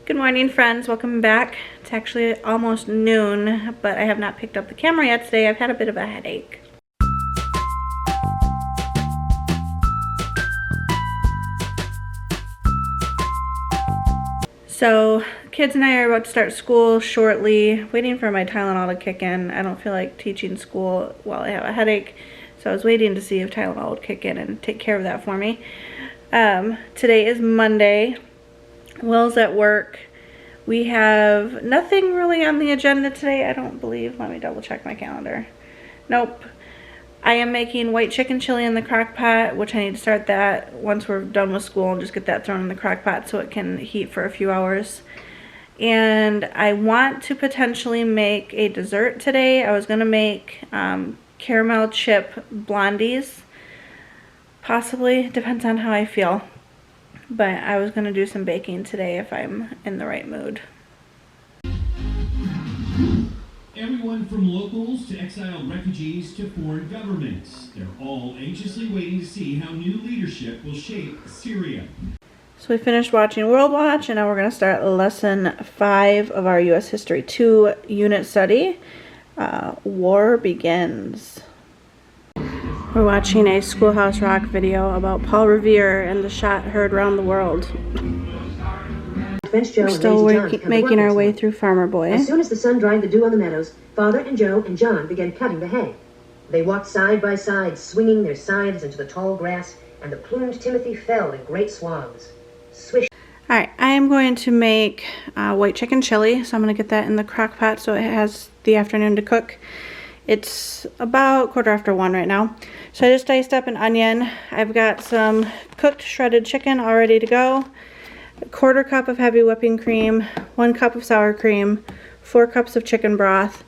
Good morning, friends. Welcome back. It's actually almost noon, but I have not picked up the camera yet today. I've had a bit of a headache. So, kids and I are about to start school shortly, waiting for my Tylenol to kick in. I don't feel like teaching school while I have a headache, so I was waiting to see if Tylenol would kick in and take care of that for me. Today is Monday. Will's at work. We have nothing really on the agenda today, I don't believe. Let me double check my calendar. Nope. I am making white chicken chili in the crock pot, which I need to start that once we're done with school and just get that thrown in the crock pot so it can heat for a few hours. And I want to potentially make a dessert today. I was going to make caramel chip blondies. Possibly. Depends on how I feel. But I was going to do some baking today if I'm in the right mood. Everyone from locals to exiled refugees to foreign governments. They're all anxiously waiting to see how new leadership will shape Syria. So we finished watching World Watch and now we're going to start lesson 5 of our U.S. History 2 unit study. War Begins. We're watching a Schoolhouse Rock video about Paul Revere and the shot heard around the world. We're still making our way through Farmer Boy. As soon as the sun dried the dew on the meadows, Father and Joe and John began cutting the hay. They walked side by side, swinging their scythes into the tall grass, and the plumed timothy fell in great swathes. Swish. Alright, I am going to make white chicken chili, so I'm going to get that in the crock pot so it has the afternoon to cook. It's about 1:15 right now. So I just diced up an onion. I've got some cooked shredded chicken all ready to go. 1/4 cup of heavy whipping cream, 1 cup of sour cream, 4 cups of chicken broth,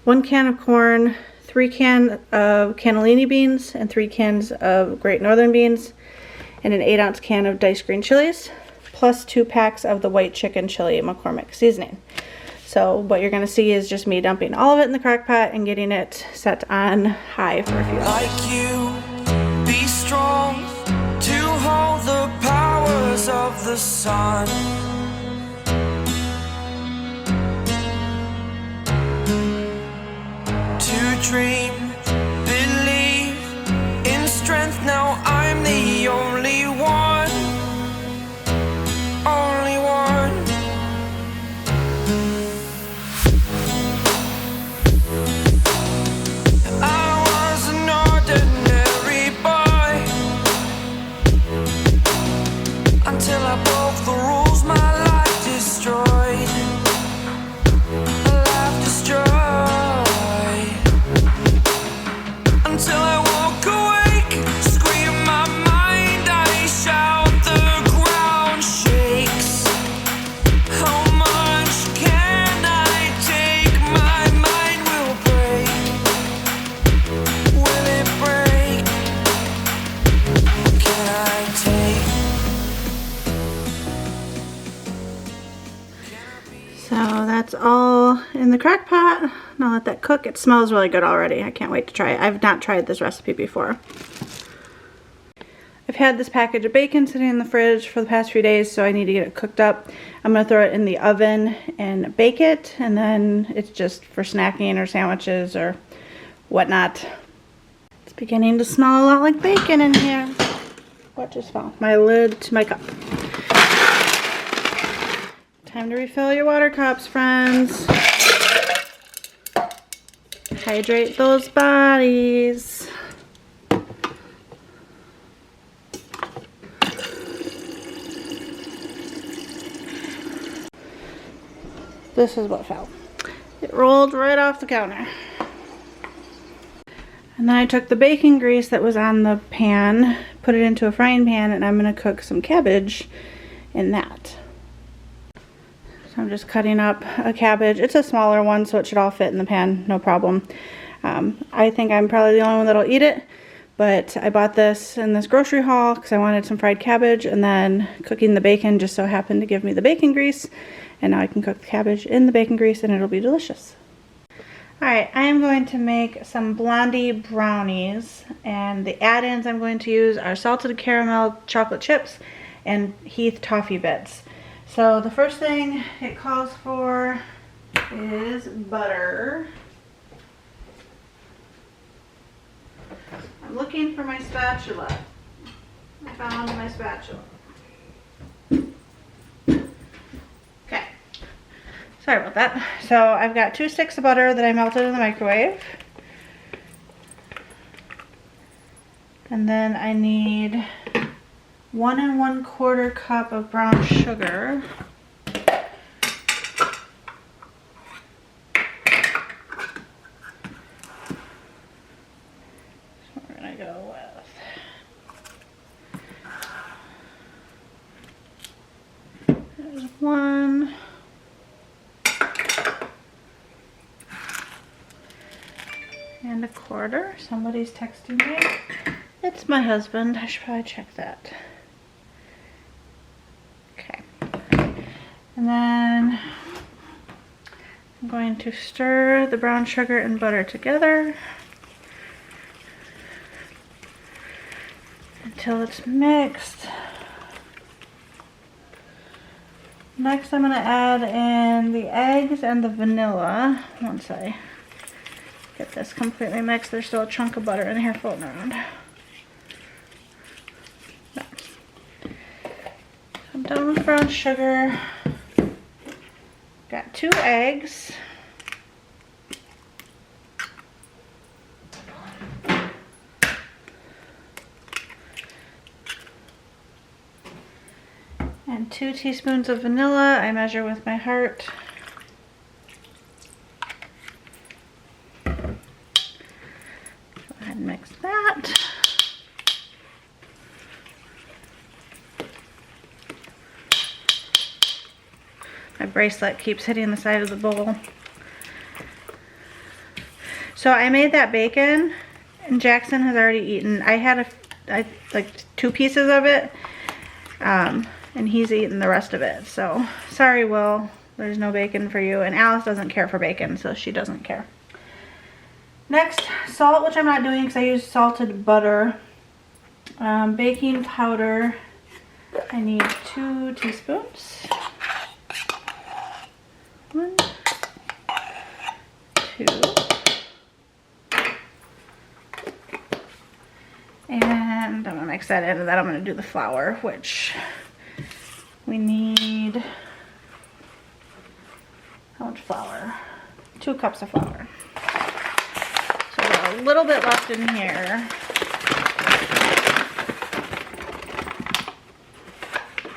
1 can of corn, 3 cans of cannellini beans, and 3 cans of Great Northern beans, and an 8-ounce can of diced green chilies, plus 2 packs of the white chicken chili McCormick seasoning. So what you're going to see is just me dumping all of it in the crock pot and getting it set on high for a few hours. Like you, be strong to hold the powers of the sun. To dream, believe in strength. Now I'm the only one. Only one. Until I broke the rules, my life destroyed. Life destroyed. Until I walk awake, scream my mind, I shout, the ground shakes. How much can I take? My mind will break. Will it break? Can I take? So that's all in the crock pot. Now let that cook. It smells really good already. I can't wait to try it. I've not tried this recipe before. I've had this package of bacon sitting in the fridge for the past few days, so I need to get it cooked up. I'm going to throw it in the oven and bake it, and then it's just for snacking or sandwiches or whatnot. It's beginning to smell a lot like bacon in here. What just fell? My lid to my cup. Time to refill your water cups, friends. Hydrate those bodies. This is what fell. It rolled right off the counter. And then I took the bacon grease that was on the pan, put it into a frying pan, and I'm going to cook some cabbage in that. So I'm just cutting up a cabbage. It's a smaller one, so it should all fit in the pan, no problem. I think I'm probably the only one that'll eat it, but I bought this in this grocery haul because I wanted some fried cabbage, and then cooking the bacon just so happened to give me the bacon grease, and now I can cook the cabbage in the bacon grease and it'll be delicious. Alright, I am going to make some Blondie brownies, and the add-ins I'm going to use are salted caramel chocolate chips and Heath toffee bits. So the first thing it calls for is butter. I'm looking for my spatula. I found my spatula. Okay. Sorry about that. So I've got 2 sticks of butter that I melted in the microwave. And then I need 1 1/4 cup of brown sugar. So we're gonna go with, there's 1. And 1/4. Somebody's texting me. It's my husband. I should probably check that. Okay. And then I'm going to stir the brown sugar and butter together until it's mixed. Next I'm going to add in the eggs and the vanilla once I get this completely mixed. There's still a chunk of butter in here floating around. I'm done with brown sugar. Got 2 eggs. And 2 teaspoons of vanilla. I measure with my heart. Go ahead and mix that. My bracelet keeps hitting the side of the bowl. So I made that bacon and Jackson has already eaten. I had like 2 pieces of it and he's eaten the rest of it. So sorry, Will, there's no bacon for you. And Alice doesn't care for bacon, so she doesn't care. Next, salt, which I'm not doing because I use salted butter. Baking powder, I need 2 teaspoons. 1, 2, and I'm gonna mix that in, and then I'm gonna do the flour, which we need. How much flour? 2 cups of flour. So I've got a little bit left in here.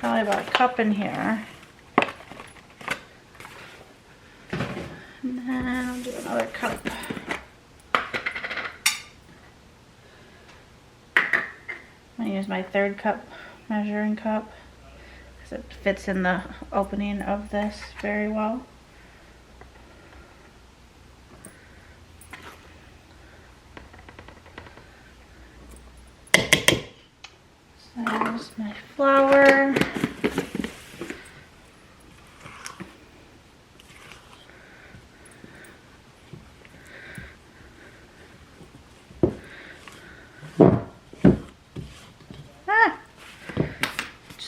Probably about 1 cup in here. And then I'll do another cup. I'm going to use my 3rd cup measuring cup because it fits in the opening of this very well. So there's my flour.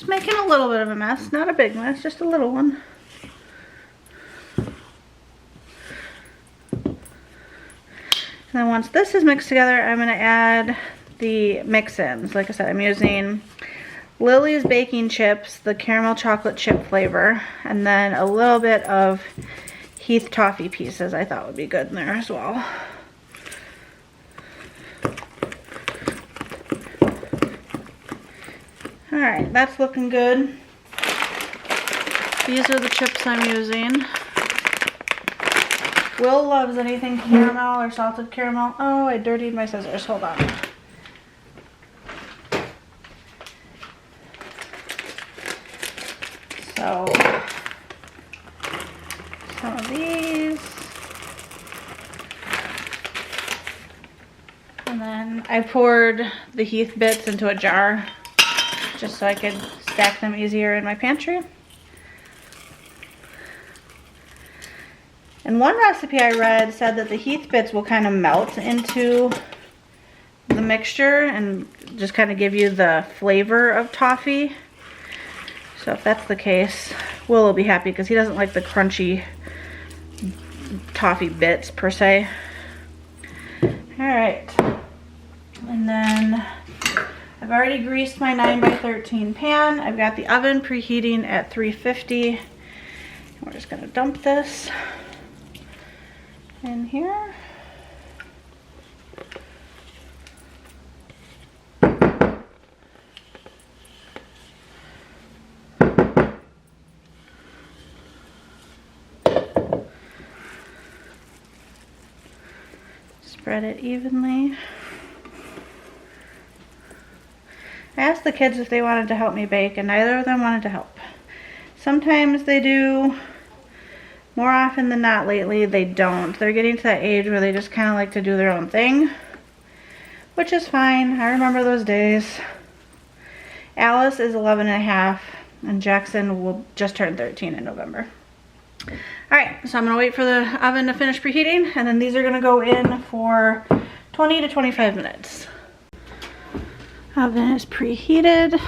Making a little bit of a mess, not a big mess, just a little one. And then once this is mixed together, I'm going to add the mix-ins. Like I said, I'm using Lily's baking chips, the caramel chocolate chip flavor, and then a little bit of Heath toffee pieces I thought would be good in there as well. Alright, that's looking good. These are the chips I'm using. Will loves anything caramel or salted caramel. Oh, I dirtied my scissors. Hold on. So, some of these. And then I poured the Heath bits into a jar just so I could stack them easier in my pantry. And one recipe I read said that the Heath bits will kind of melt into the mixture and just kind of give you the flavor of toffee. So if that's the case, Will will be happy because he doesn't like the crunchy toffee bits per se. Alright. And then I've already greased my 9x13 pan. I've got the oven preheating at 350. We're just gonna dump this in here. Spread it evenly. I asked the kids if they wanted to help me bake, and neither of them wanted to help. Sometimes they do. More often than not lately, they don't. They're getting to that age where they just kind of like to do their own thing, which is fine. I remember those days. Alice is 11 and a half, and Jackson will just turn 13 in November. Alright, so I'm going to wait for the oven to finish preheating, and then these are going to go in for 20 to 25 minutes. Oven is preheated.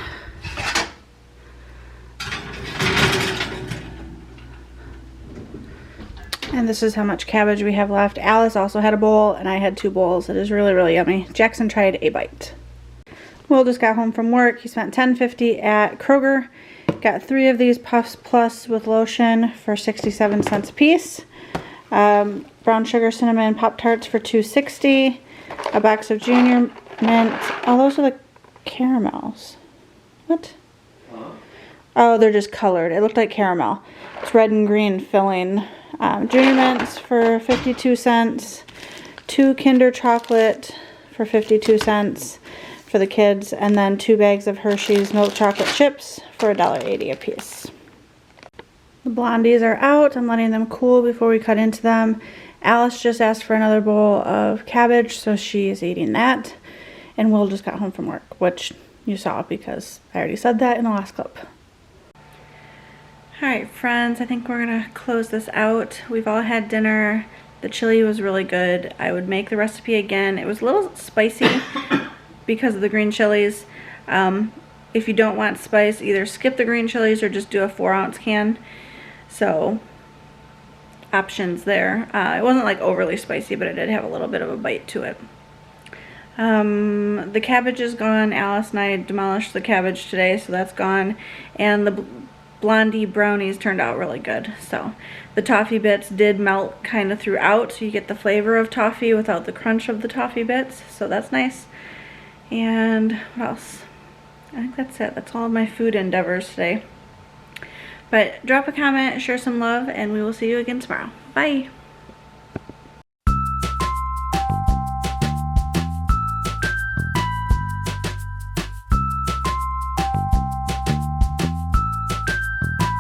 And this is how much cabbage we have left. Alice also had a bowl, and I had 2 bowls. It is really, really yummy. Jackson tried a bite. Will just got home from work. He spent $10.50 at Kroger. Got 3 of these Puffs Plus with lotion for 67 cents a piece. Brown sugar cinnamon Pop-Tarts for $2.60. A box of Junior Mint. Oh, those are the caramels. What? Oh, they're just colored. It looked like caramel. It's red and green filling. Junior Mints for 52 cents. 2 Kinder Chocolate for 52 cents for the kids. And then 2 bags of Hershey's Milk Chocolate Chips for $1.80 a piece. The Blondies are out. I'm letting them cool before we cut into them. Alice just asked for another bowl of cabbage, so she is eating that. And Will just got home from work, which you saw because I already said that in the last clip. Alright friends, I think we're going to close this out. We've all had dinner. The chili was really good. I would make the recipe again. It was a little spicy because of the green chilies. If you don't want spice, either skip the green chilies or just do a 4-ounce can. So, options there. It wasn't like overly spicy, but it did have a little bit of a bite to it. The cabbage is gone. Alice and I demolished the cabbage today, so that's gone. And the Blondie brownies turned out really good. So the toffee bits did melt kind of throughout, so you get the flavor of toffee without the crunch of the toffee bits. So that's nice. And what else? I think that's it. That's all of my food endeavors today. But drop a comment, share some love, and we will see you again tomorrow. Bye!